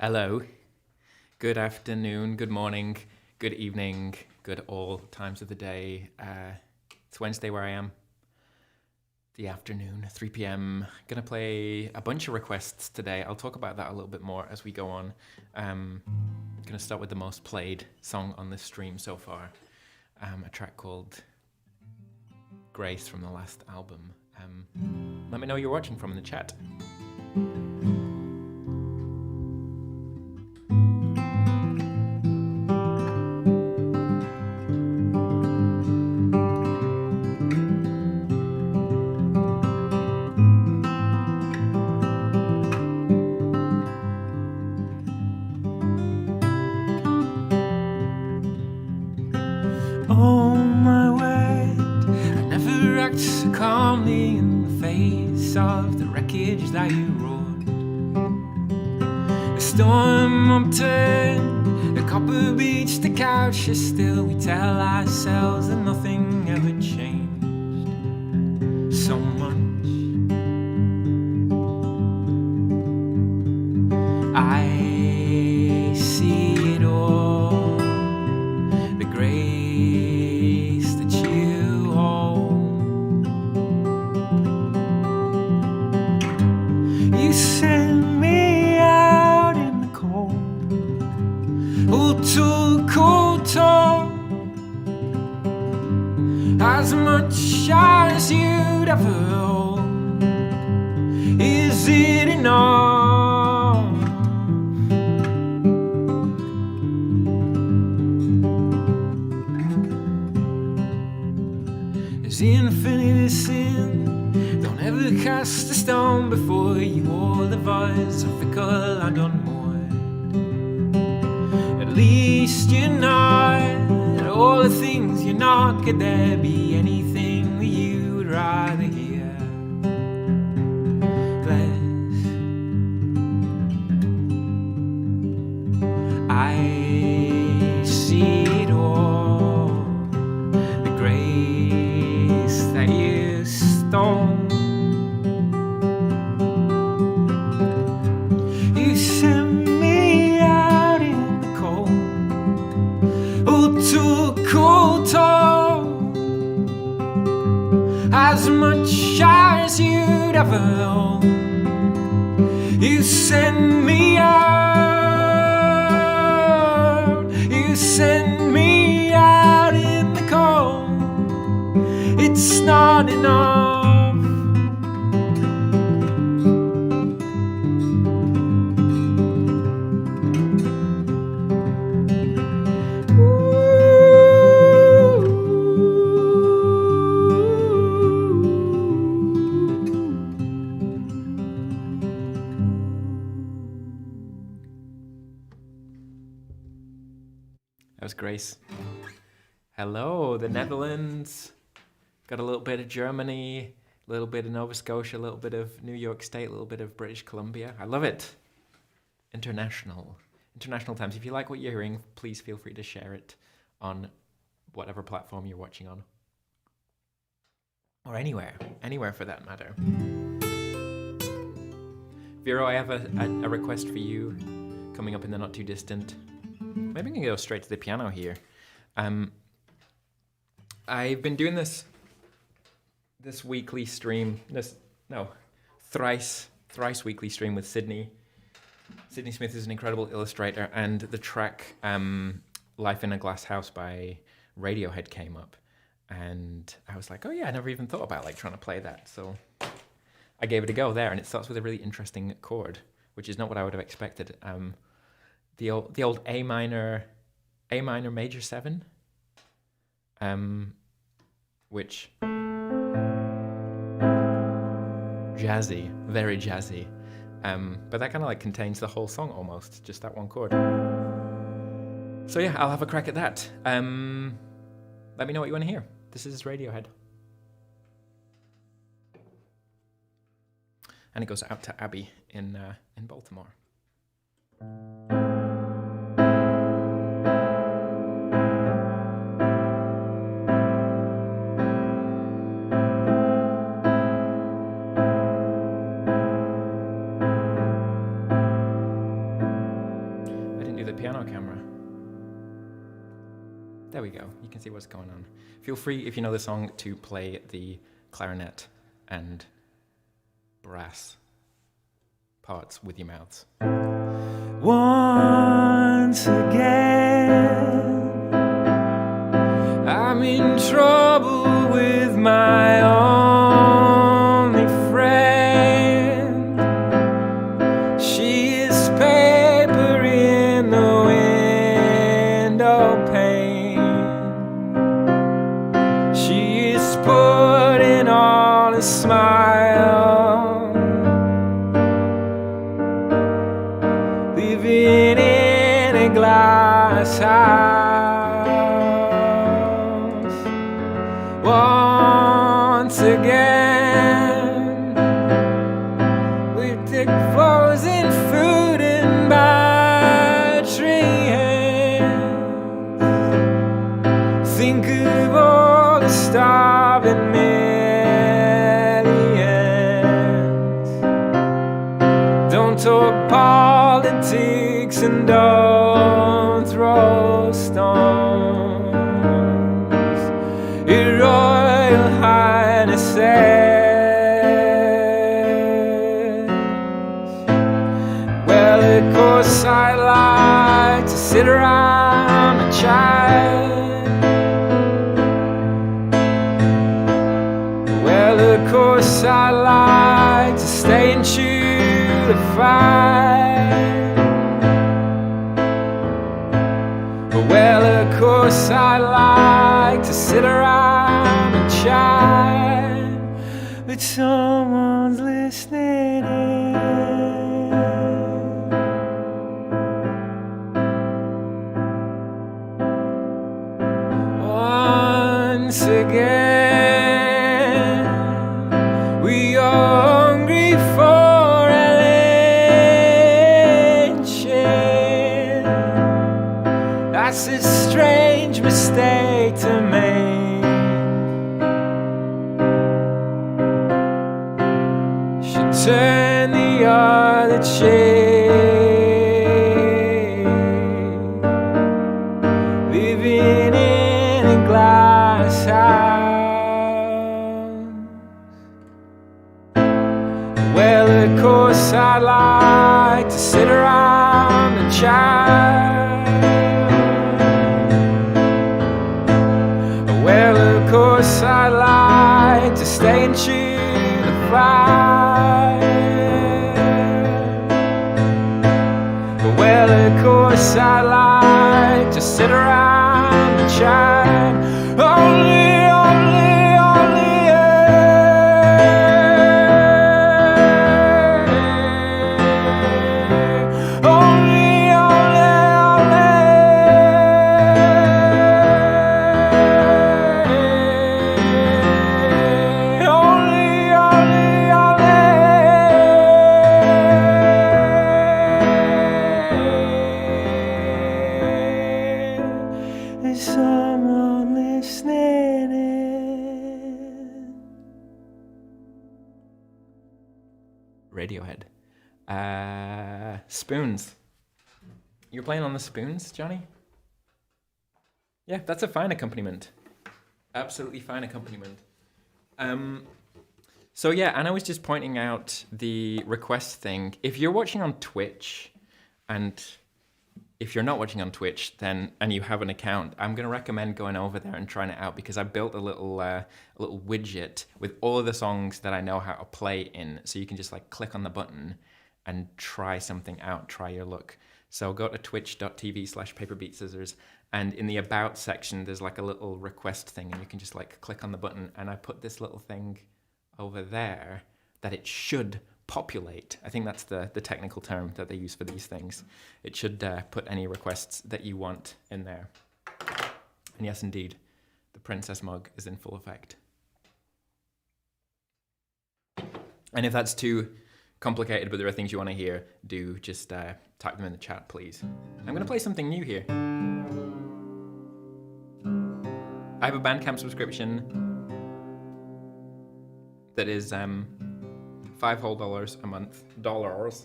Hello, good afternoon, good morning, good evening, good all times of the day. It's Wednesday where I am, the afternoon, 3 p.m. Gonna play a bunch of requests today. I'll talk about that a little bit more as we go on. Gonna start with the most played song on this stream so far, a track called Grace from the last album. Let me know you're watching from in the chat. That you wrote. A storm upturned, a copper beach, the couch is still. We tell ourselves that nothing ever changed so much. I see it all, the grace that you hold. You send me out in the cold, to cold talk, as much as you'd ever hold. Is it enough? Is infinite sin? Don't ever cast a stone before you. All of us are fickle and unmoored. At least you're not all the things you're not. Could there be anything that you would rather hear less? I see it all, the grace that you stole. You sent me out in the cold, to a cold talk, as much as you'd ever hold. You sent me out, you sent me out in the cold. It's not enough. That was Grace. Hello, the Netherlands. Got a little bit of Germany, a little bit of Nova Scotia, a little bit of New York State, a little bit of British Columbia. I love it. International times. If you like what you're hearing, please feel free to share it on whatever platform you're watching on. Or anywhere for that matter. Vero, I have a request for you coming up in the not too distant. Maybe I can go straight to the piano here. I've been doing this weekly stream, thrice weekly stream with Sydney. Sydney Smith is an incredible illustrator, and the track Life in a Glass House by Radiohead came up. And I was like, oh yeah, I never even thought about trying to play that. So I gave it a go there, and it starts with a really interesting chord, which is not what I would have expected. The old A minor major 7, which jazzy, very jazzy, but that kind of contains the whole song almost, just that one chord. So yeah, I'll have a crack at that. Let me know what you want to hear. This is Radiohead, and it goes out to Abby in Baltimore. piano camera. There we go. You can see what's going on. Feel free, if you know the song, to play the clarinet and brass parts with your mouths. Once again, I'm in trouble with my only friend. She is paper in the window pane. She is putting on a smile, living in a glass house. Once again, with the frozen food and battery hands. Think of all the starving millions. Don't talk politics and don't throw stones. Your Royal Highnesses. Well, of course I like to sit around and chat. Well, of course I like to stay and chew the fat. Well, of course I like to sit around and chat, but someone's listening in. Once again, we are hungry for a lynching. That's a strange mistake to make. Should turn the other cheek. Living in a glass house. Well, of course I like to sit around and chat. Well, of course I like to stay and chew the fire. Well, of course I like to sit around and chat. Only, is someone listening in? Radiohead. Spoons. You're playing on the spoons, Johnny? Yeah, that's a fine accompaniment. Absolutely fine accompaniment. So yeah, and I was just pointing out the request thing. If you're watching on Twitch, and if you're not watching on Twitch, then and you have an account, I'm gonna recommend going over there and trying it out, because I built a little widget with all of the songs that I know how to play in, so you can just like click on the button and try something out, try your luck. So go to twitch.tv/paperbeatscissors, and in the about section there's like a little request thing, and you can just like click on the button, and I put this little thing over there that it should populate. I think that's the technical term that they use for these things. It should put any requests that you want in there. And yes, indeed, the princess mug is in full effect. And if that's too complicated, but there are things you want to hear, do just type them in the chat, please. I'm going to play something new here. I have a Bandcamp subscription that is $5 whole a month. Dollars.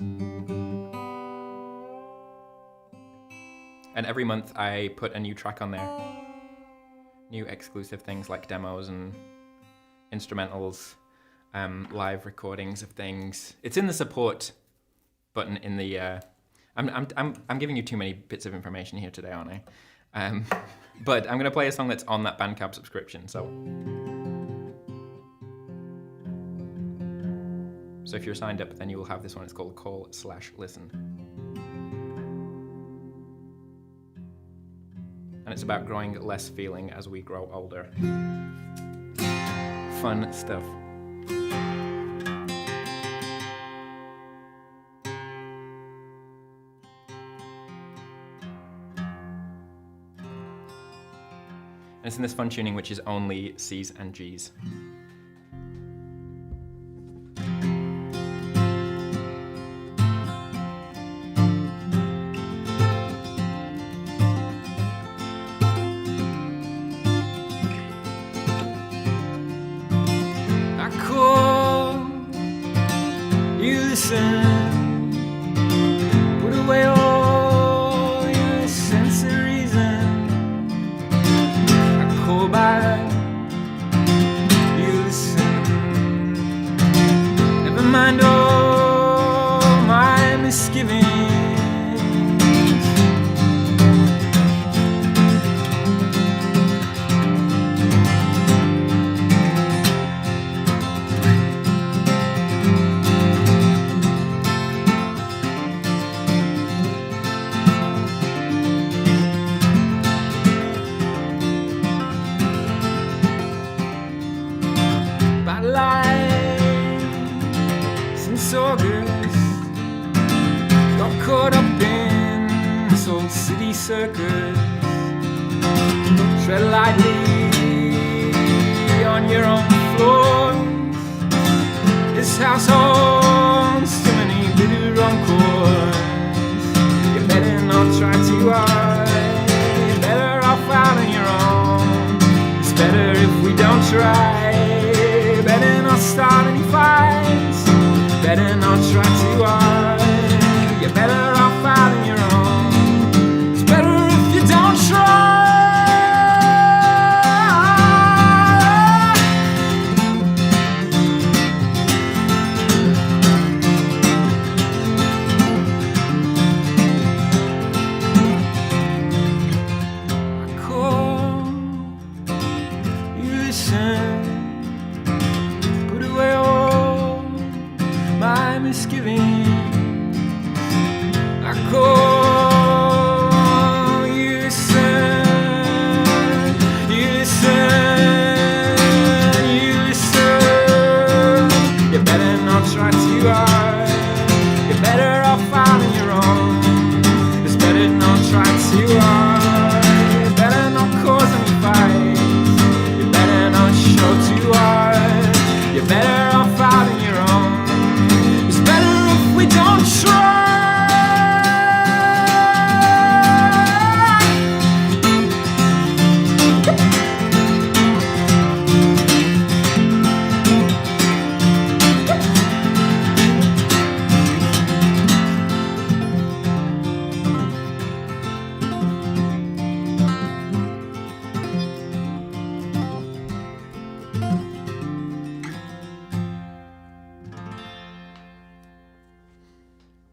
And every month I put a new track on there. New exclusive things like demos and instrumentals, live recordings of things. It's in the support button in the. I'm giving you too many bits of information here today, aren't I? But I'm gonna play a song that's on that Bandcamp subscription. So if you're signed up, then you will have this one. It's called Call/Listen. And it's about growing less feeling as we grow older. Fun stuff. And it's in this fun tuning, which is only C's and G's. Put away all your sense of reason. I call back, you listen. Never mind all my misgivings. August, got caught up in this old city circus. Tread lightly on your own floors. This house holds too many bitter chords. You better not try too hard. You're better off out on your own. It's better if we don't try. Better not start any fights. Better not try too hard. You're better off out on your own. It's better if you don't try. I call, you listen. Put away all my misgivings. I call, you listen, you listen, you listen. You better not try too hard. You're better off out on your own. It's better not try too hard. You better not cause any fights. You better not show too hard. You're better off out on your own. We don't try.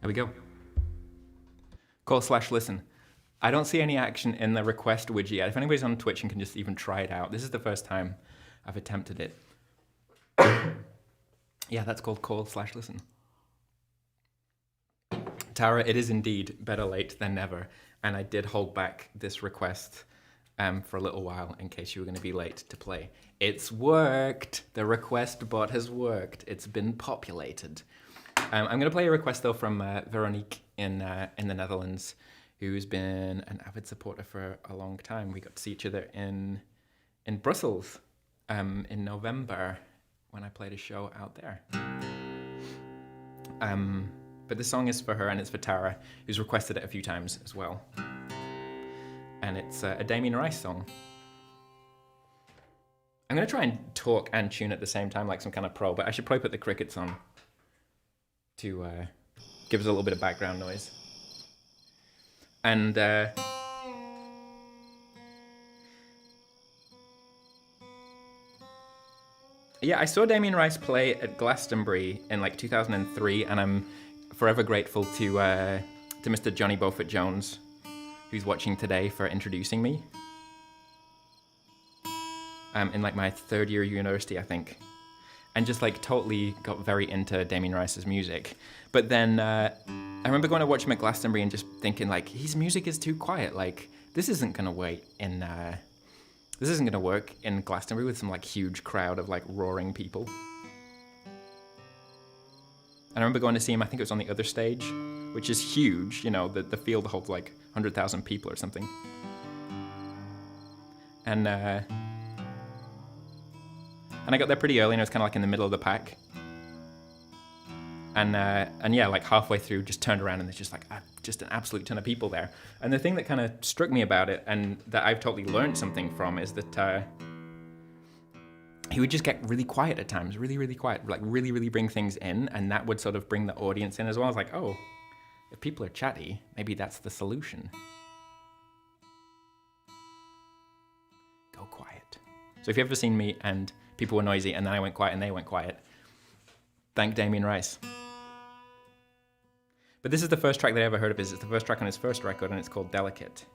There we go. Call/Listen. I don't see any action in the request widget yet. If anybody's on Twitch and can just even try it out. This is the first time I've attempted it. Yeah, that's called Call/Listen. Tara, it is indeed better late than never. And I did hold back this request for a little while in case you were going to be late to play. It's worked. The request bot has worked. It's been populated. I'm going to play a request, though, from Veronique in the Netherlands, who's been an avid supporter for a long time. We got to see each other in Brussels in November when I played a show out there. But this song is for her, and it's for Tara, who's requested it a few times as well. And it's a Damien Rice song. I'm going to try and talk and tune at the same time like some kind of pro, but I should probably put the crickets on to give us a little bit of background noise. And Yeah, I saw Damien Rice play at Glastonbury in like 2003, and I'm forever grateful to Mr. Johnny Beaufort Jones, who's watching today, for introducing me. In like my third year of university, I think, and just like totally got very into Damien Rice's music. But then I remember going to watch him at Glastonbury and just thinking like, his music is too quiet. Like this isn't gonna this isn't gonna work in Glastonbury with some like huge crowd of like roaring people. And I remember going to see him, I think it was on the other stage, which is huge, you know, the field holds like 100,000 people or something. And I got there pretty early and I was kind of like in the middle of the pack. And yeah, like halfway through, just turned around and there's just like just an absolute ton of people there. And the thing that kind of struck me about it, and that I've totally learned something from, is that he would just get really quiet at times, really, really quiet, like really, really bring things in, and that would sort of bring the audience in as well. I was like, oh, if people are chatty, maybe that's the solution. Go quiet. So if you've ever seen me and people were noisy and then I went quiet and they went quiet, thank Damien Rice. But this is the first track that I ever heard of his. It's the first track on his first record and it's called Delicate.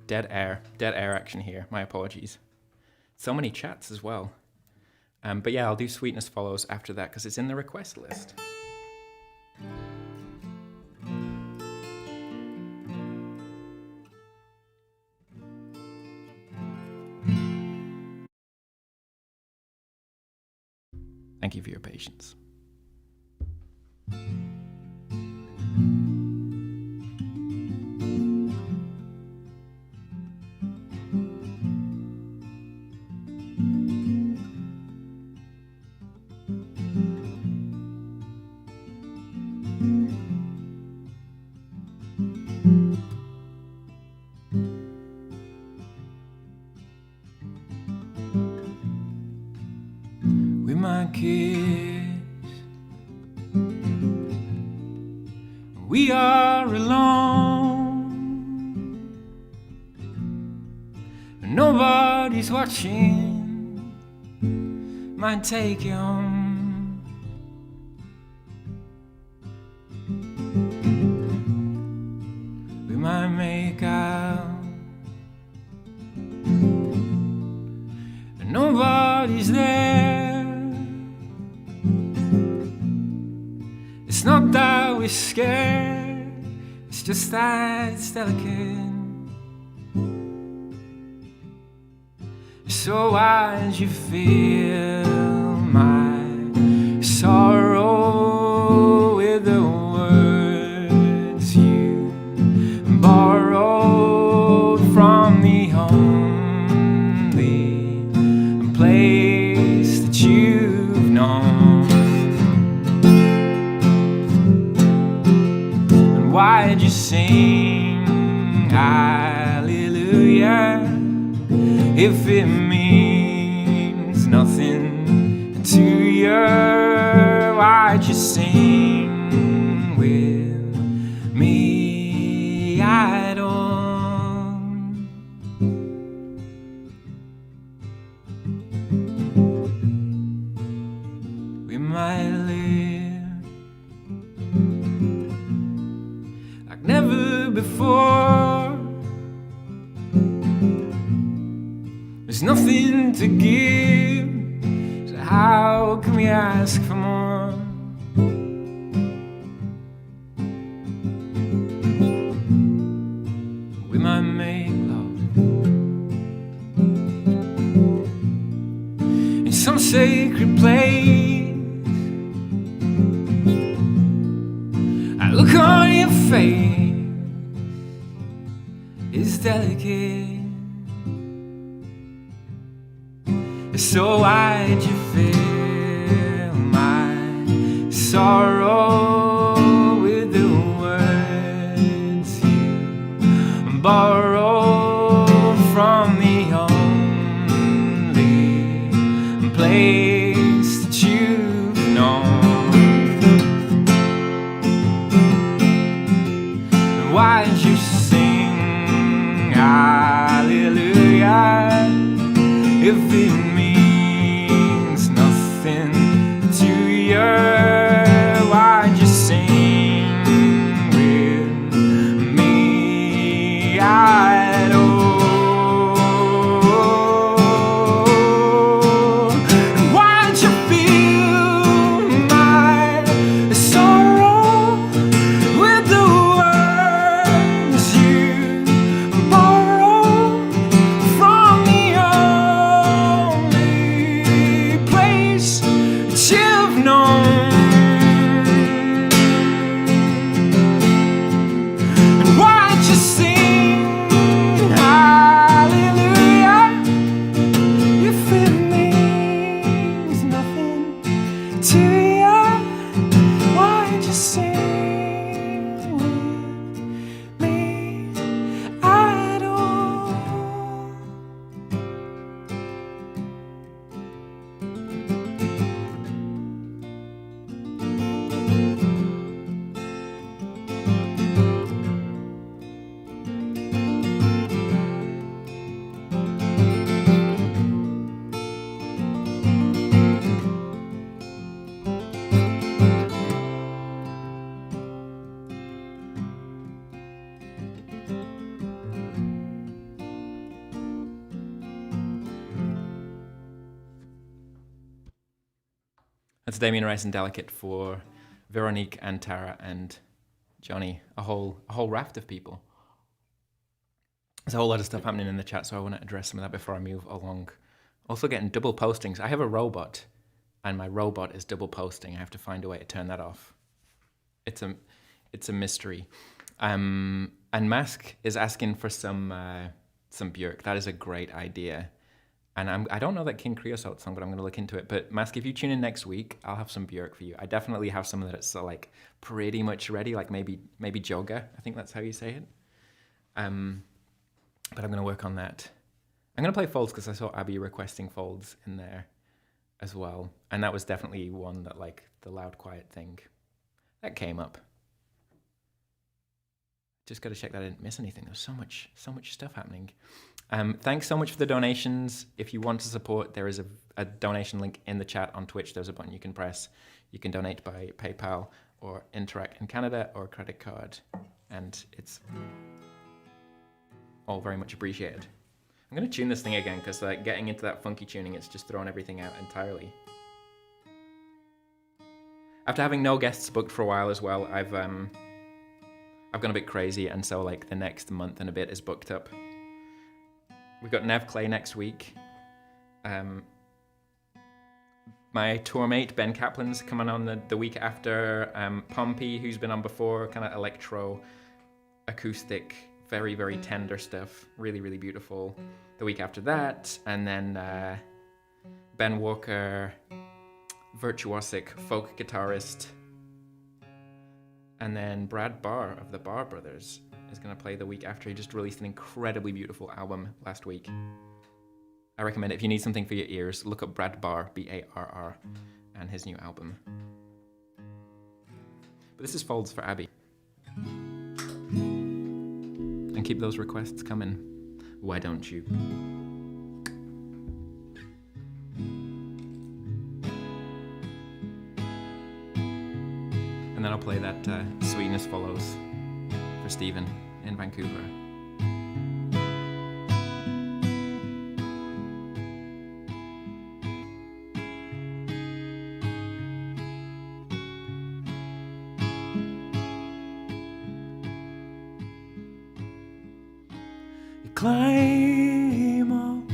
Dead air action here, my apologies. So many chats as well. But yeah, I'll do Sweetness Follows after that because it's in the request list. Thank you for your patience. With my kids, we are alone. Nobody's watching. Might take you home. We might make out, but nobody's there. It's not that we're scared, it's just that it's delicate. So why'd you feel my sorrow with the words you borrowed from the only place that you've known? And why'd you sing hallelujah if it means nothing to you? Why'd you sing with me? I don't. We might live like never before. There's nothing to give, so how can we ask for more? We might make love in some sacred place. I look on your face is delicate. So why'd you feel my sorrow with the words you borrowed from the only place that you've known? if it means nothing to you, why just sing with me at all? And why'd you feel my sorrow with the words you borrowed from the only place that you've known? And why'd you sing hallelujah if it means nothing to you? Why'd you sing with me at all? That's Damien Rice and Delicate for Veronique and Tara and Johnny. A whole raft of people. There's a whole lot of stuff happening in the chat, so I want to address some of that before I move along. Also getting double postings. I have a robot, and my robot is double posting. I have to find a way to turn that off. It's a mystery. And Mask is asking for some Björk. That is a great idea. And I don't know that King Creosote song, but I'm going to look into it. But Mask, if you tune in next week, I'll have some Björk for you. I definitely have some that's like pretty much ready, like maybe Joga. I think that's how you say it. But I'm going to work on that. I'm going to play Folds because I saw Abby requesting Folds in there as well. And that was definitely one that, like, the loud, quiet thing, that came up. Just got to check that I didn't miss anything. There's so much stuff happening. Thanks so much for the donations. If you want to support, there is a donation link in the chat on Twitch. There's a button you can press. You can donate by PayPal or Interact in Canada or credit card. And it's all very much appreciated. I'm going to tune this thing again because like getting into that funky tuning, it's just throwing everything out entirely. After having no guests booked for a while as well, I've gone a bit crazy, and so like the next month and a bit is booked up. We've got Nev Clay next week. My tour mate Ben Caplan's coming on the week after. Pompey, who's been on before, kind of electro, acoustic, very, very tender stuff. Really, really beautiful. The week after that, and then Ben Walker, virtuosic folk guitarist. And then Brad Barr of the Barr Brothers is going to play the week after. He just released an incredibly beautiful album last week. I recommend it. If you need something for your ears, look up Brad Barr, B-A-R-R, and his new album. But this is Folds for Abby. And keep those requests coming. Why don't you? And then I'll play that Sweetness Follows for Stephen in Vancouver. You climb up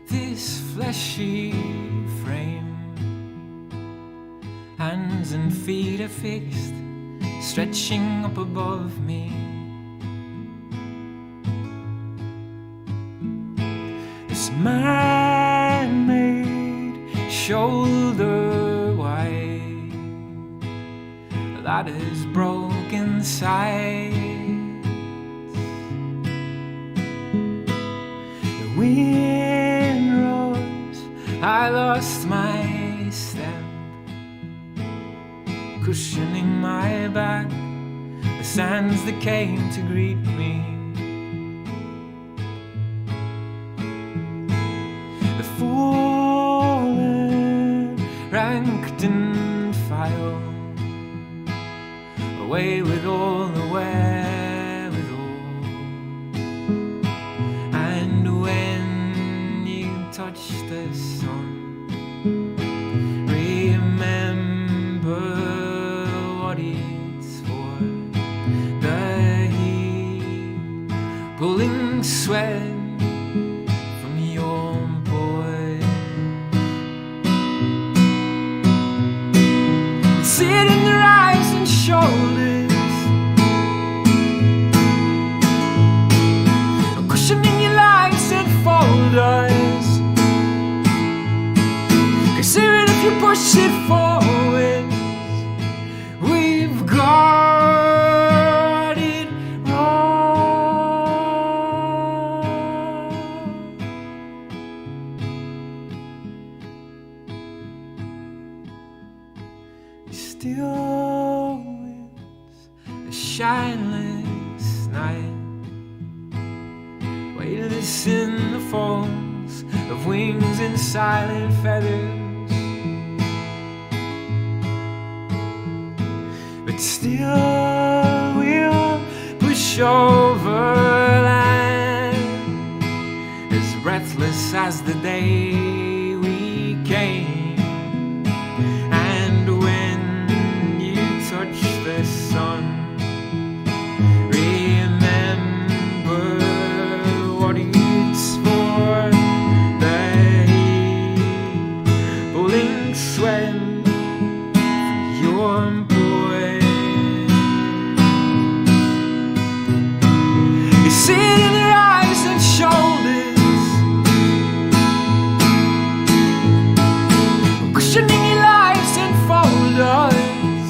this fleshy frame, hands and feet are fixed, stretching up above me. This man-made shoulder wide that is broken sides. The wind rose, I lost my step, cushioning my back, the sands that came to greet me. The fool away with all the wherewithal. And when you touch the sun, remember what it's for. The heat pulling sweat from your boy. See it in their eyes and shoulders, cushioning your legs and folders. Consider it if you push it forward. We've got it wrong. Still winds, a shineless night, weightless in the folds of wings and silent feathers. But still we'll push over land, as breathless as the day we came. And when you touch the sun, remember what it's for. The heat pulling sweat from your boy. You see it in their eyes and shoulders, cushioning your lives and folders.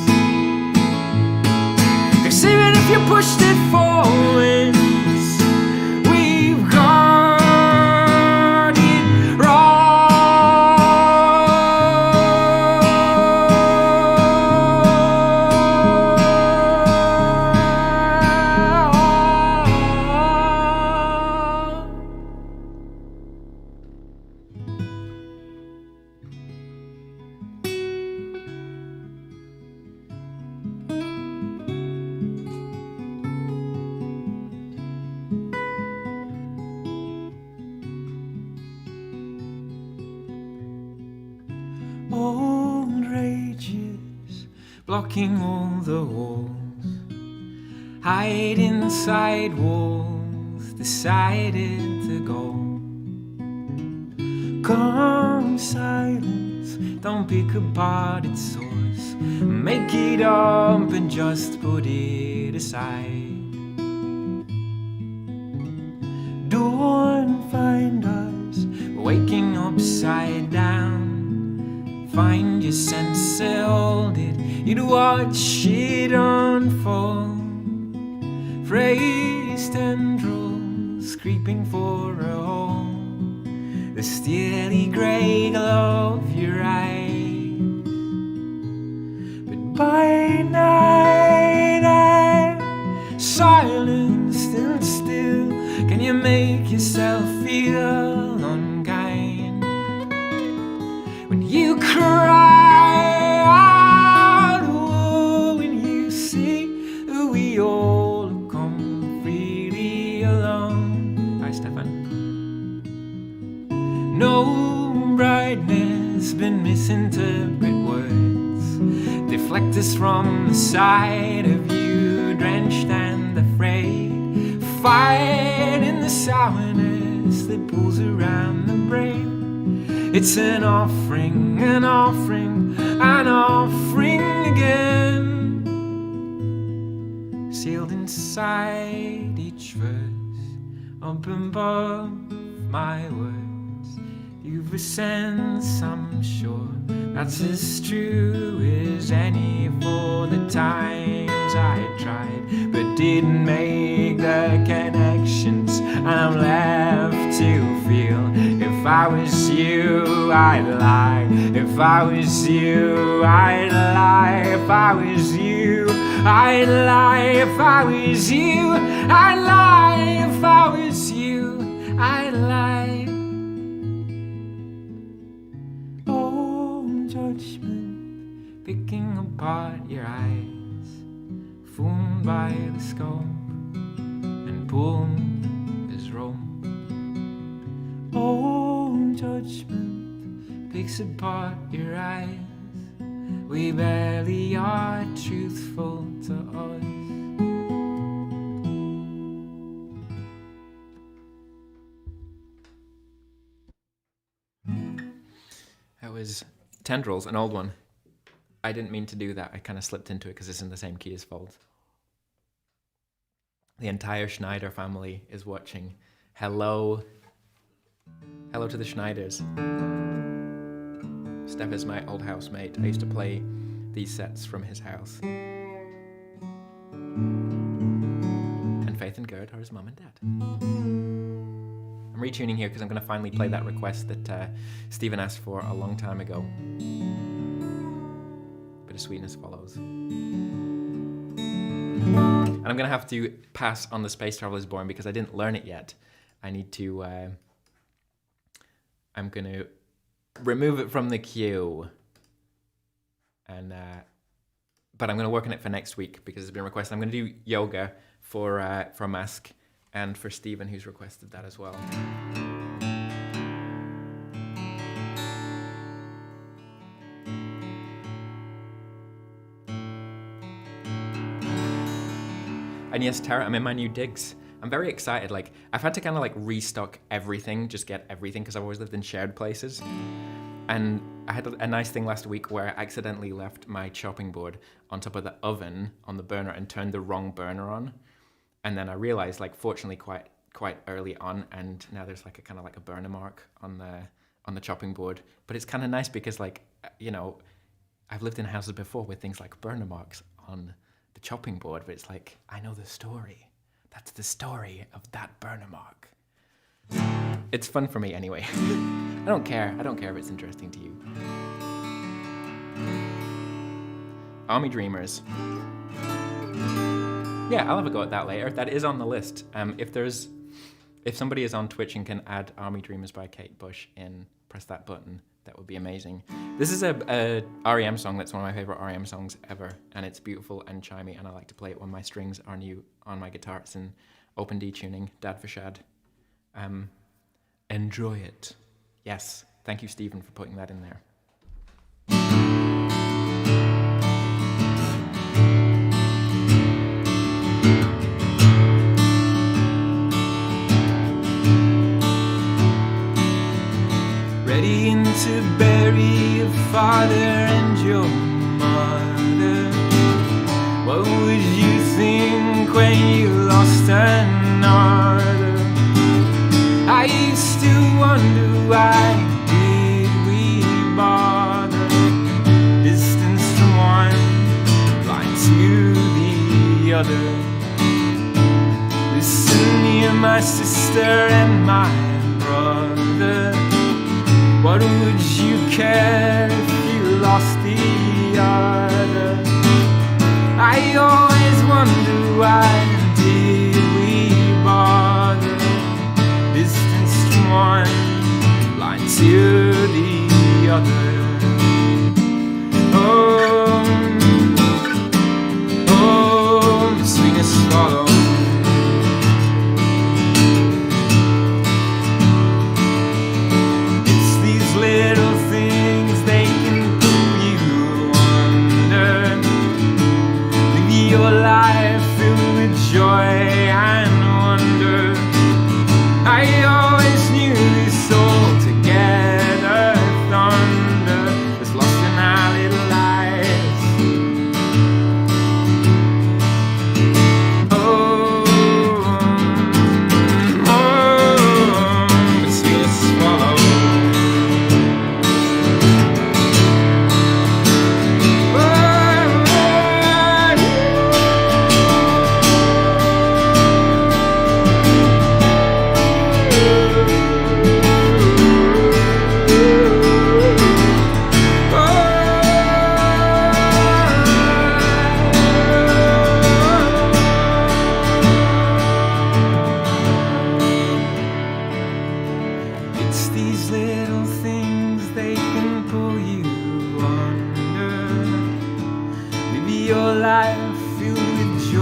Cause even if you pushed it forwards, we've got it old rages blocking all the walls, hide inside walls decided to go. Come silence, don't pick apart its source, make it up and just put it aside. Don't find us waking upside down. Find your sense, hold it, you'd watch it unfold. Phrase tendrils creeping for a hole, the steely grey glow of your eyes. But by night I'm silenced and still. Can you make yourself feel unkind? When you cry out, oh, when you see that we all have come freely alone. Hi, Stefan. No brightness, been misinterpret words, deflect us from the sight of you, drenched and afraid. Fight in the sourness that pulls around the brain. It's an offering, an offering, an offering again, sealed inside each verse, up above my words. You've a sense, I'm sure, that's as true as any. For the times I tried but didn't make the connections, and I'm left to feel. If I was you, I'd lie. If I was you, I'd lie. If I was you, I'd lie. If I was you, I'd lie. If I was you, I'd lie. Oh, judgment, picking apart your eyes, fooled by the scope and pull his rope. Oh, judgment picks apart your eyes. We barely are truthful to us. That was Tendrils, an old one. I didn't mean to do that. I kind of slipped into it because it's in the same key as Fold. The entire Schneider family is watching. Hello. Hello to the Schneiders. Steph is my old housemate. I used to play these sets from his house. And Faith and Gerd are his mum and dad. I'm retuning here because I'm going to finally play that request that Stephen asked for a long time ago. Bit of sweetness follows. And I'm going to have to pass on the Space Traveler is Born because I didn't learn it yet. I need to... I'm going to remove it from the queue. And but I'm going to work on it for next week because it's been requested. I'm going to do yoga for Mask and for Stephen, who's requested that as well. And yes, Tara, I'm in my new digs. I'm very excited. Like, I've had to kind of like restock everything, just get everything, because I've always lived in shared places. And I had a nice thing last week where I accidentally left my chopping board on top of the oven on the burner and turned the wrong burner on. And then I realized, like, fortunately quite early on, and now there's like a kind of like a burner mark on the chopping board. But it's kind of nice because, like, you know, I've lived in houses before with things like burner marks on the chopping board, but it's like, I know the story. That's the story of that burner mark. It's fun for me anyway. I don't care if it's interesting to you. Army Dreamers. Yeah, I'll have a go at that later. That is on the list. If somebody is on Twitch and can add Army Dreamers by Kate Bush in, press that button. That would be amazing. This is a REM song that's one of my favorite REM songs ever, and it's beautiful and chimey, and I like to play it when my strings are new on my guitar. It's in open D tuning, Dad for Shad. Enjoy it. Yes, thank you, Stephen, for putting that in there. Ready to bury your father and your mother. What would you think when you lost another? I used to wonder why did we bother? Distance from one, blind to the other. Listen, near my sister and my brother. What would you care if you lost the other? I always wonder why did we bother? Distance from one, blind to the other. Oh, the sweetness follows. Little things, they can pull you under. Live your life filled with joy and wonder. I always knew this all together thunder was lost in our little lives. The sweetest follow. Your life filled with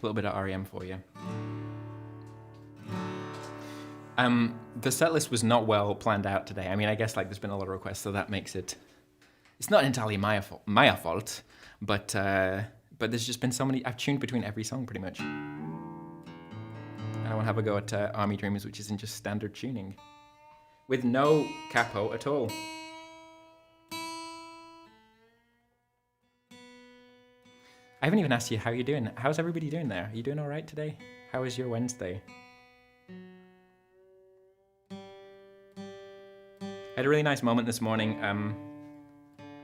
little bit of REM for you. The set list was not well planned out today. I mean, I guess like there's been a lot of requests, so that makes it. It's not entirely my fault, but there's just been so many. I've tuned between every song pretty much. And I want to have a go at Army Dreamers, which isn't just standard tuning, with no capo at all. I haven't even asked you how you're doing. How's everybody doing there? Are you doing all right today? How was your Wednesday? I had a really nice moment this morning.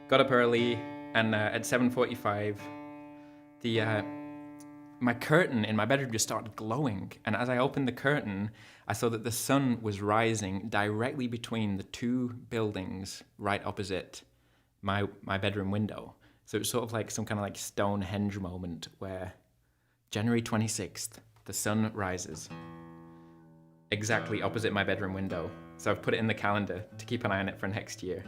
Got up early, and at 7:45, my curtain in my bedroom just started glowing. And as I opened the curtain, I saw that the sun was rising directly between the two buildings right opposite my bedroom window. So it was sort of like some kind of like Stonehenge moment where January 26th, the sun rises exactly opposite my bedroom window. So I've put it in the calendar to keep an eye on it for next year.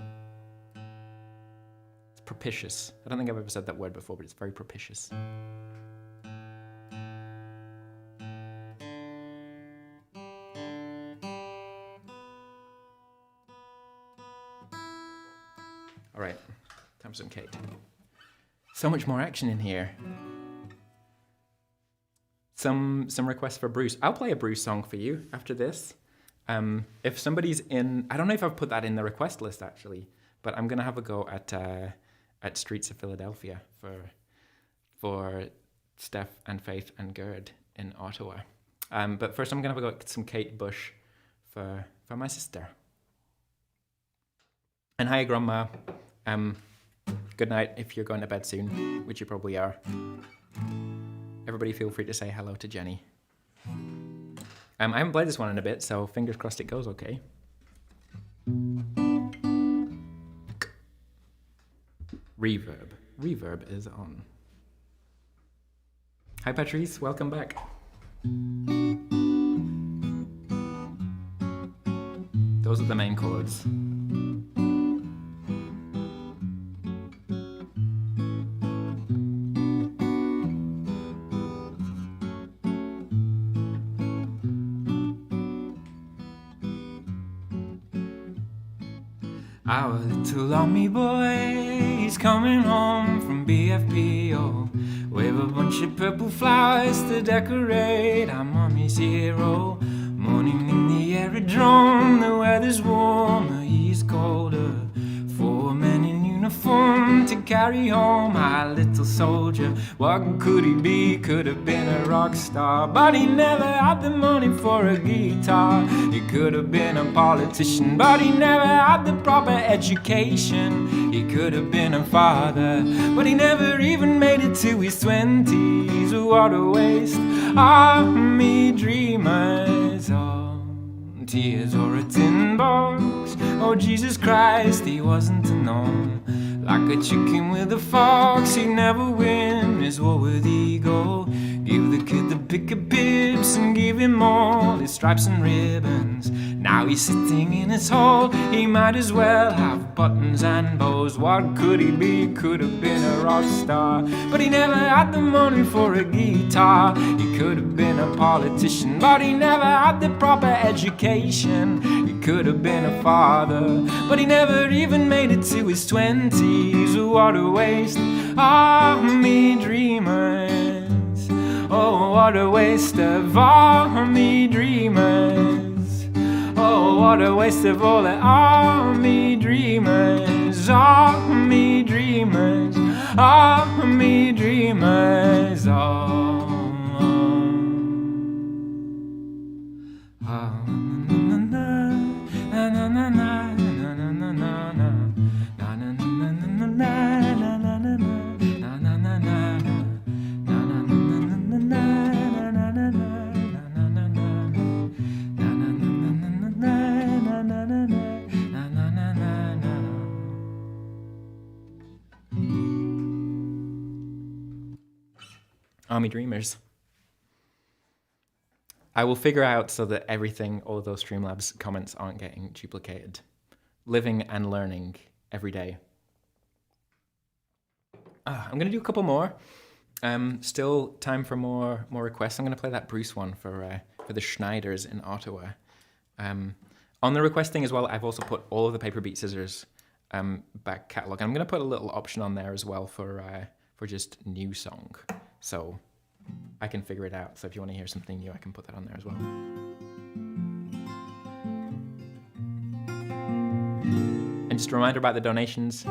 It's propitious. I don't think I've ever said that word before, but it's very propitious. All right, time for some Kate. So much more action in here. Some requests for Bruce. I'll play a Bruce song for you after this. If somebody's in, I don't know if I've put that in the request list actually, but I'm gonna have a go at Streets of Philadelphia for Steph and Faith and Gerd in Ottawa. But first I'm gonna have a go at some Kate Bush for my sister. And hi, Grandma. Good night if you're going to bed soon, which you probably are. Everybody feel free to say hello to Jenny. I haven't played this one in a bit, so fingers crossed it goes okay. Reverb. Reverb is on. Hi, Patrice. Welcome back. Those are the main chords. Our little army boy, he's coming home from BFPO. Wave a bunch of purple flowers to decorate our mommy's hero. Morning in the aerodrome, the weather's warmer, he's colder. 4 men in uniform to carry home our little soldier. What could he be? Could have been a rock star, but he never had the money for a guitar. He could have been a politician, but he never had the proper education. He could have been a father, but he never even made it to his 20s. What a waste. Army dreamers, oh, tears or a tin box. Oh, Jesus Christ, he wasn't a gnome. Like a chicken with a fox, he'd never win his war with ego. Give the kid the pick of pips and give him all his stripes and ribbons. Now he's sitting in his hole, he might as well have buttons and bows. What could he be? Could have been a rock star, but he never had the money for a guitar. He could have been a politician, but he never had the proper education. He could have been a father, but he never even made it to his 20s. What a waste. Army dreamers, oh, what a waste of army dreamers. Oh, what a waste of all the army dreamers. Army dreamers, army dreamers. Oh, oh. Na na na na na na na na na. Army Dreamers. I will figure out so that everything, all of those Streamlabs comments aren't getting duplicated. Living and learning every day. I'm going to do a couple more. Still time for more requests. I'm going to play that Bruce one for the Schneiders in Ottawa. On the requesting as well, I've also put all of the Paper Beat Scissors back catalogue. I'm going to put a little option on there as well for just new song, so I can figure it out. So if you want to hear something new, I can put that on there as well. And just a reminder about the donations.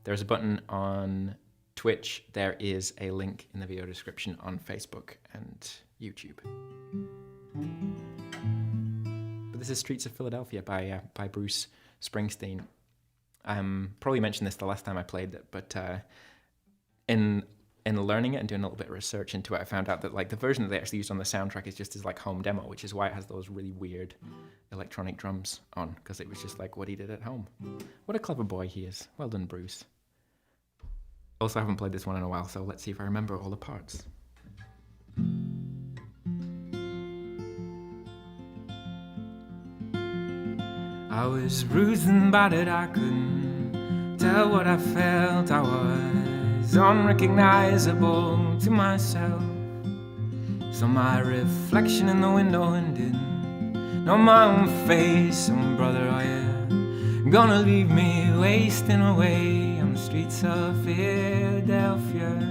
There's a button on Twitch. There is a link in the video description on Facebook and YouTube. But this is Streets of Philadelphia by Bruce Springsteen. Probably mentioned this the last time I played it, but in learning it and doing a little bit of research into it, I found out that like the version that they actually used on the soundtrack is just his like home demo, which is why it has those really weird electronic drums on, because it was just like what he did at home. What a clever boy he is. Well done, Bruce. Also, I haven't played this one in a while, so let's see if I remember all the parts. I was bruised and battered, I couldn't tell what I felt. I was unrecognizable to myself. Saw my reflection in the window and didn't know my own face. Oh brother, are you gonna leave me wasting away on the streets of Philadelphia?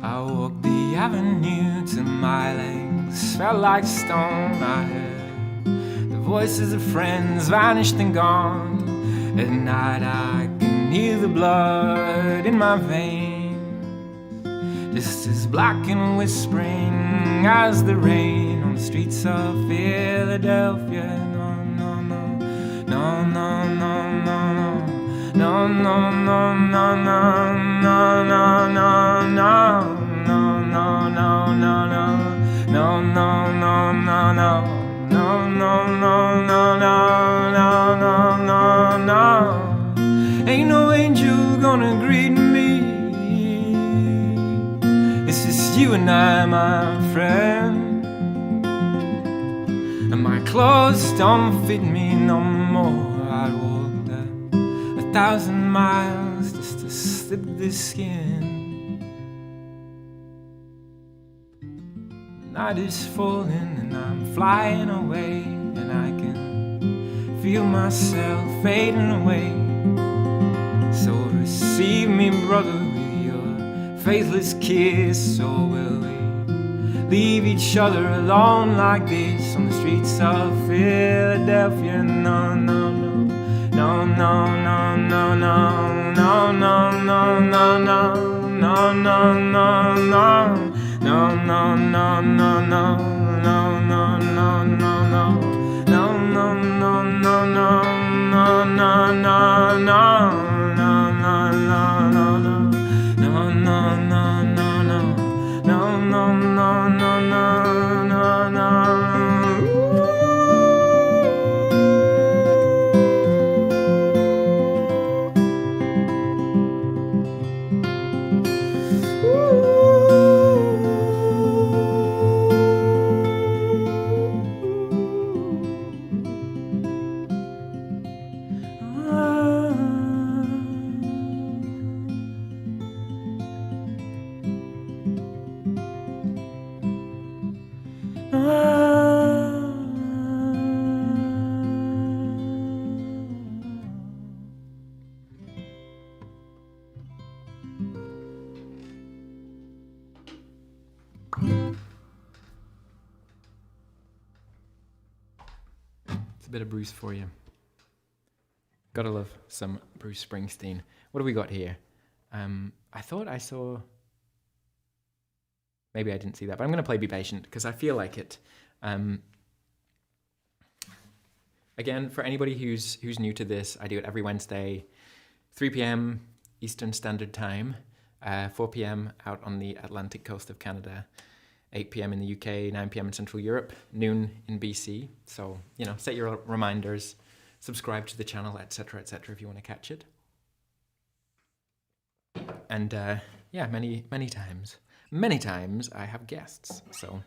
I walked the avenue till my legs felt like stone. I heard the voices of friends vanished and gone. At night I can hear the blood in my veins, just as black and whispering as the rain on the streets of Philadelphia. No, no, no, no, no, no, no, no, no, no, no, no, no, no, no, no. No, no, no, no, no, no, no, no, no, no, no, no, no, no, no, no, no. Ain't no angel gonna greet me. It's just you and I, my friend. And my clothes don't fit me no more. I'd walk 1,000 miles just to slip this skin. Night is falling and I'm flying away, and I can feel myself fading away. So receive me, brother, with your faithless kiss. Or will we leave each other alone like this on the streets of Philadelphia? No, no, no, no, no, no, no, no, no, no, no, no, no, no, no, no. No, no, no, no, no, no, no, no, no, no, no, no, no, no, no, no, no, no. A bit of Bruce for you. Gotta love some Bruce Springsteen. What do we got here? I thought I saw... Maybe I didn't see that, but I'm going to play Be Patient because I feel like it. Again, for anybody who's new to this, I do it every Wednesday, 3 p.m. Eastern Standard Time, 4 p.m. out on the Atlantic coast of Canada, 8 p.m. in the UK, 9 p.m. in Central Europe, noon in BC. So, you know, set your reminders, subscribe to the channel, etc., etc., if you want to catch it. And yeah, many times I have guests, so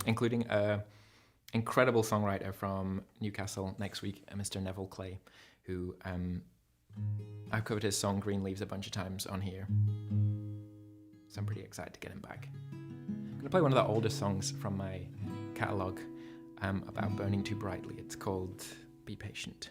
including a incredible songwriter from Newcastle next week, Mr. Nev Clay, who I've covered his song Green Leaves a bunch of times on here, so I'm pretty excited to get him back. I'm gonna play one of the oldest songs from my catalogue about burning too brightly. It's called Be Patient.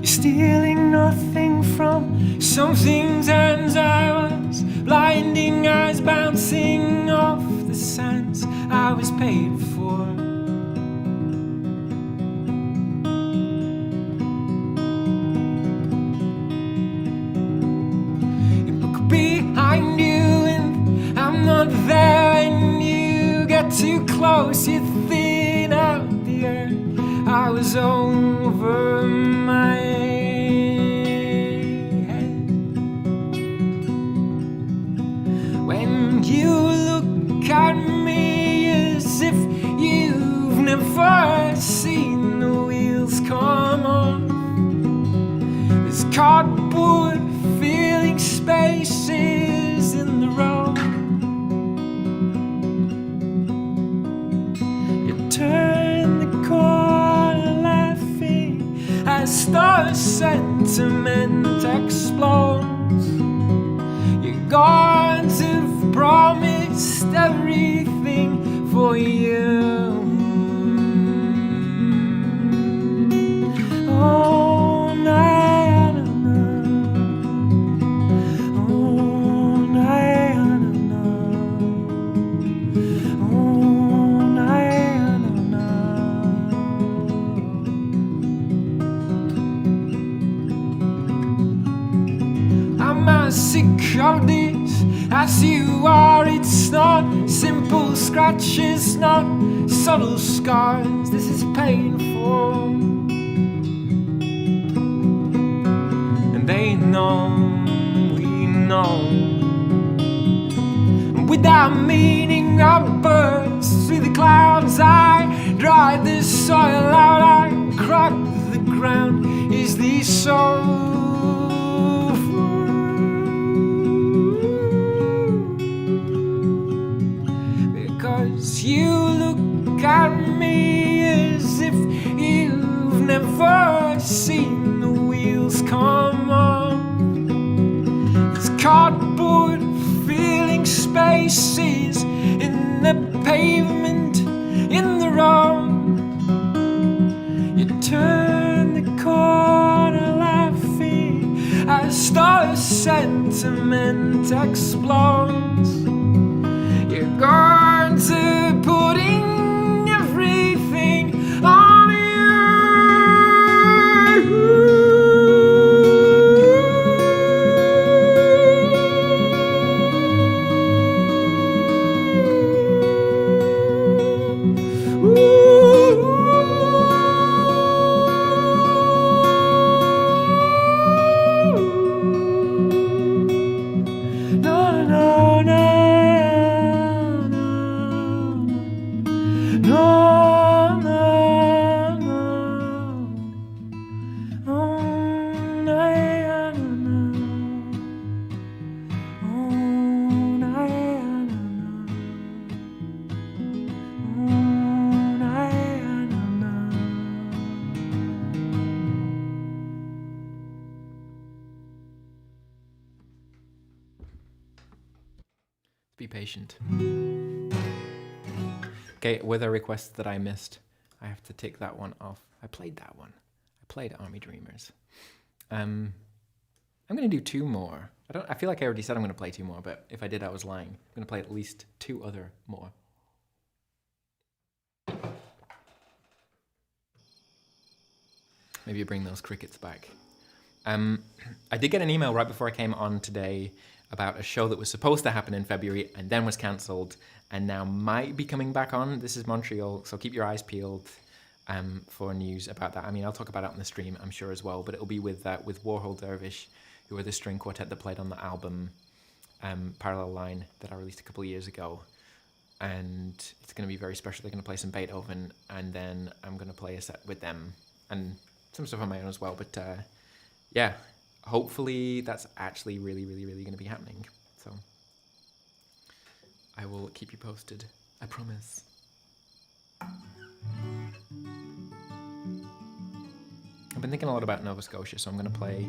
Stealing nothing from something's hands. I was blinding eyes bouncing off the sands I was paid for. You look behind you and I'm not there, and you get too close, you thin out the air. I was over my head. When you look at me as if you've never seen the wheels come off, there's cardboard filling spaces in the road. You turn the corner laughing as the sentiment explodes. Your gods have promised everything for you. Oh, na na na. Oh, na na na. Oh, na na na. I'm as sick of this as you are. It's not simple scratches, not subtle scars. This is painful, and they know, we know. Without meaning, I burst through the clouds. I dried the soil out, I cracked the ground. Is this so? Because you look at me as if you've never seen the wheels come off. There's cardboard filling spaces in the pavement, in the road. You turn the corner laughing as the sentiment explodes. Your guards are putting everything on you. No, no, no. Be patient. Okay, with a request that I missed, I have to take that one off. I played that one. I played Army Dreamers. I'm gonna do two more. I feel like I already said I'm gonna play two more, but if I did, I was lying. I'm gonna play at least two other more. Maybe bring those crickets back. I did get an email right before I came on today about a show that was supposed to happen in February and then was cancelled and now might be coming back on. This is Montreal, so keep your eyes peeled for news about that. I mean, I'll talk about it on the stream, I'm sure, as well, but it'll be with Warhol Dervish, who are the string quartet that played on the album Parallel Line that I released a couple of years ago. And it's going to be very special. They're going to play some Beethoven, and then I'm going to play a set with them and some stuff on my own as well. But yeah, hopefully that's actually really, really, really going to be happening. So I will keep you posted. I promise. I've been thinking a lot about Nova Scotia, so I'm going to play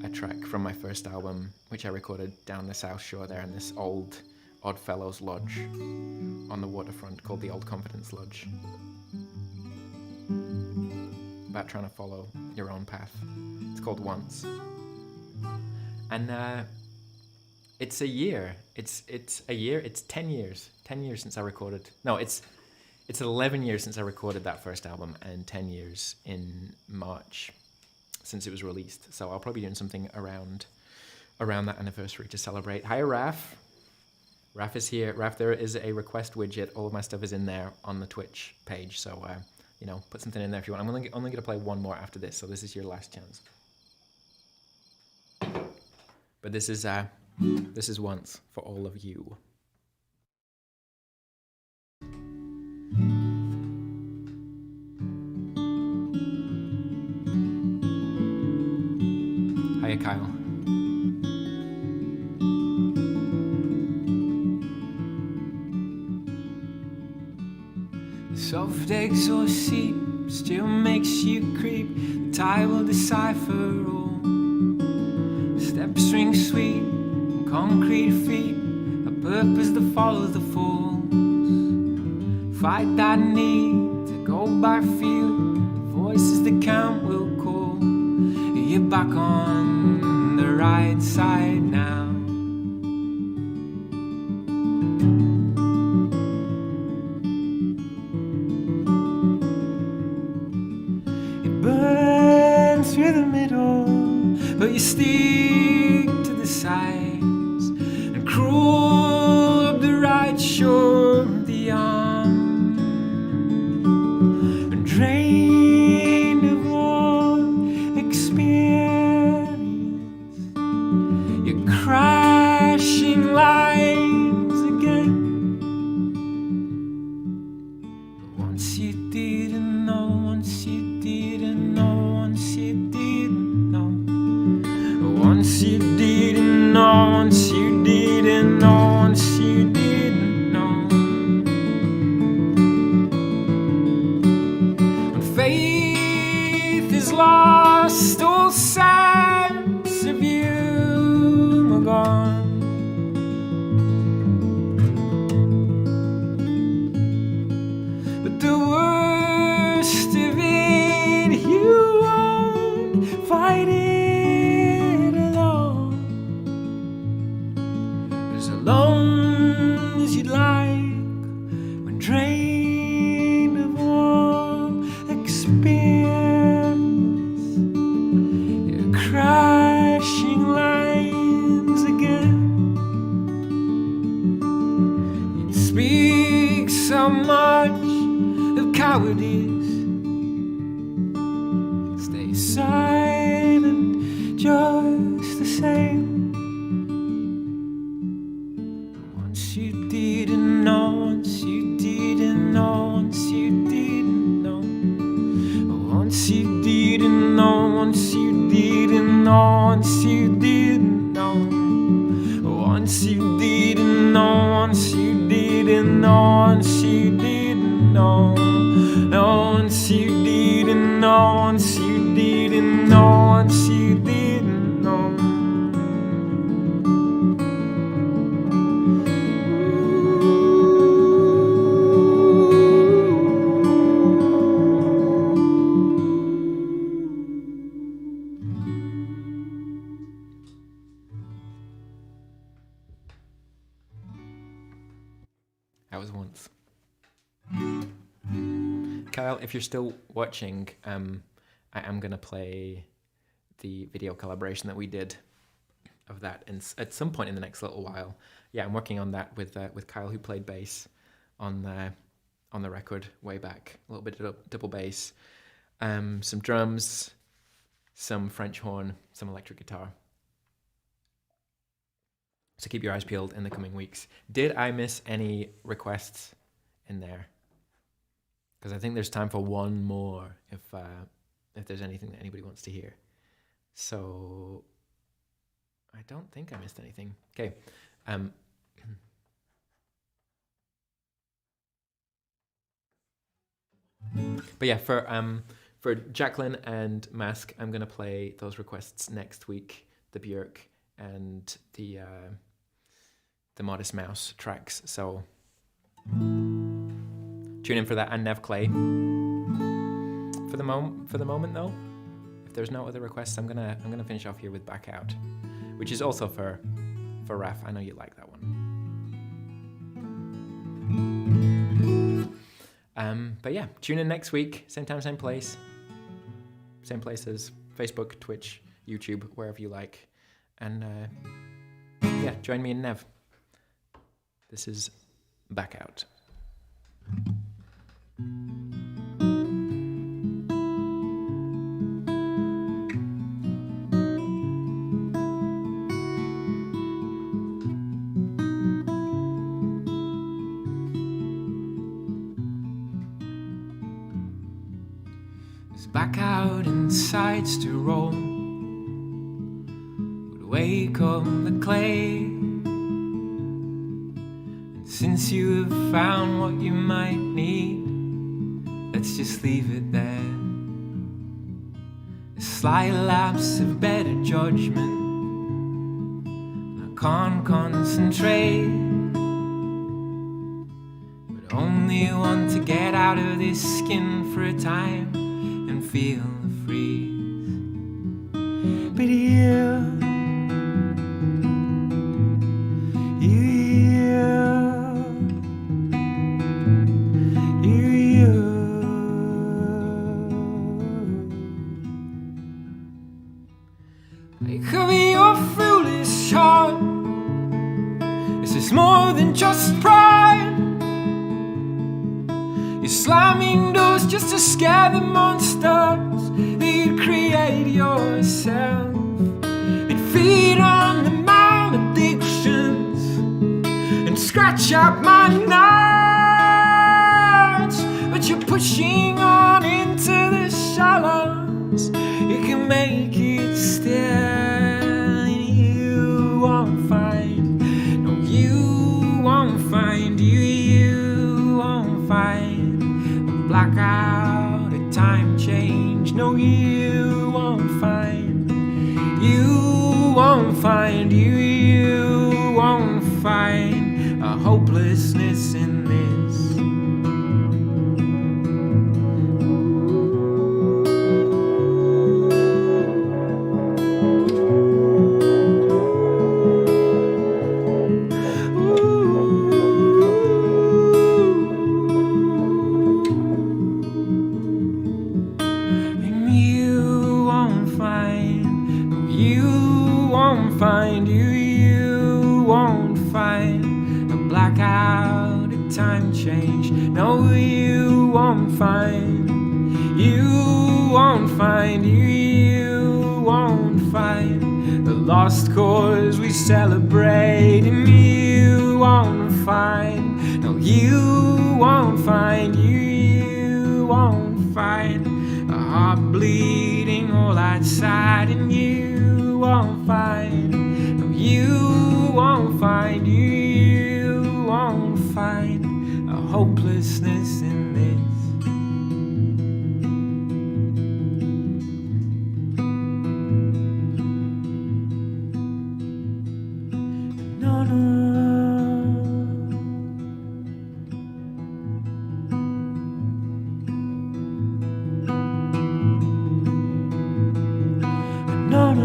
a track from my first album, which I recorded down the South Shore there in this old Oddfellows lodge on the waterfront called the Old Confidence Lodge. About trying to follow your own path. It's called Once. And it's a year. It's a year. It's 10 years. 10 years since I recorded. No, it's 11 years since I recorded that first album and 10 years in March since it was released. So I'll probably be doing something around that anniversary to celebrate. Hi, Raf. Raf is here. Raf, there is a request widget. All of my stuff is in there on the Twitch page. So, you know, put something in there if you want. I'm only going to play one more after this. So this is your last chance. But this is Once for all of you. Hiya, Kyle. The soft exhaust seat still makes you creep. The tie will decipher all. Steps ring sweet and concrete feet. A purpose that follows the falls. Fight that need to go by feel. The voices that count will call. You're back on the right side now. It burns through the middle, but you stick to the sides and crawl up the right shore of the arm and drain of warm experience. You're crashing lines again. Once you didn't know, once you didn't know, once you didn't know. Once you didn't know, once you didn't know, once you didn't know. When faith is lost, all signs of you are gone. But the worst of it, you won't fight it. Alone as you'd like, when drained of warm experience, you're crashing lines again. You'd speak so much of cowardice, stay silent just the same. Once you didn't know, once you didn't know, once you didn't know. Once you didn't know, once you didn't know, once you didn't know. Once you didn't know, once you didn't know, once you didn't know. Once you didn't know, once you didn't know, once you didn't know. That was Once. Kyle, if you're still watching, I am going to play the video collaboration that we did of that at some point in the next little while. Yeah, I'm working on that with Kyle, who played bass on the record way back. A little bit of double bass, some drums, some French horn, some electric guitar. So keep your eyes peeled in the coming weeks. Did I miss any requests in there? Because I think there's time for one more if there's anything that anybody wants to hear. So I don't think I missed anything. Okay. But yeah, for Jacqueline and Mask, I'm gonna play those requests next week. The Björk and the Modest Mouse tracks. So tune in for that, and Nev Clay. For the moment though, if there's no other requests, I'm gonna finish off here with Back Out, which is also for Raf. I know you like that one. But yeah, tune in next week, same time, same place. Same places, Facebook, Twitch, YouTube, wherever you like. And yeah, join me in Nev. This is Back Out. Back out and sides to roll would wake up the clay. And since you have found what you might need, let's just leave it there. A slight lapse of better judgment, I can't concentrate, but only want to get out of this skin for a time and feel the freeze. But it could be your foolish heart. This is more than just pride. You're slamming doors just to scare the monsters that you create yourself. You'd feed on the maledictions and scratch out my nights, but you're pushing on into the shallows. You can make it still, and you won't find, no, you won't find, you won't find blackout, a time change. No, you won't find, you won't find, you won't find a hopelessness in this. Find you won't find a blackout, a time change. No, you won't find, you won't find, you won't find the lost cause we celebrate. And you won't find, no, you won't find, you won't find a heart bleeding all outside. And you won't find, no, you won't find, you won't find a hopelessness in this. No, no. No, no.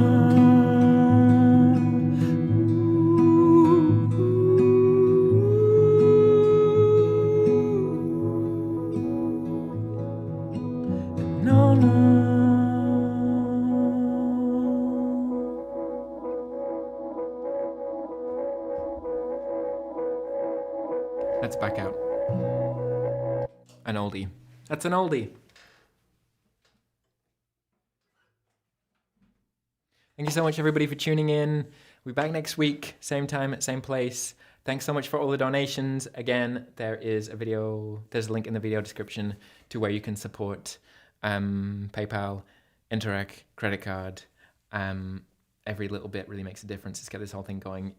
an oldie. That's an oldie. Thank you so much, everybody, for tuning in. We'll be back next week, same time, same place. Thanks so much for all the donations. Again, there's a link in the video description to where you can support PayPal, Interac, credit card. Every little bit really makes a difference. Let's get this whole thing going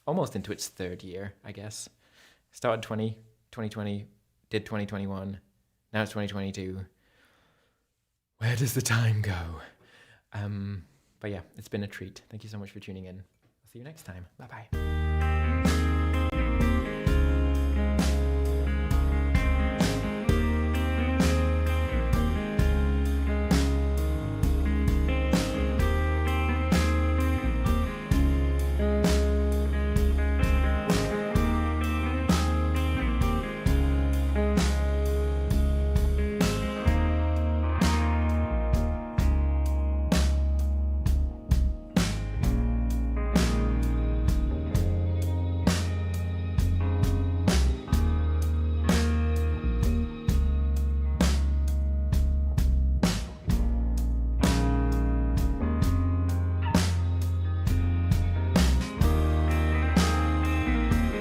almost into its third year, I guess. Started 2020, did 2021. Now it's 2022. Where does the time go? But yeah, it's been a treat. Thank you so much for tuning in. I'll see you next time. Bye-bye.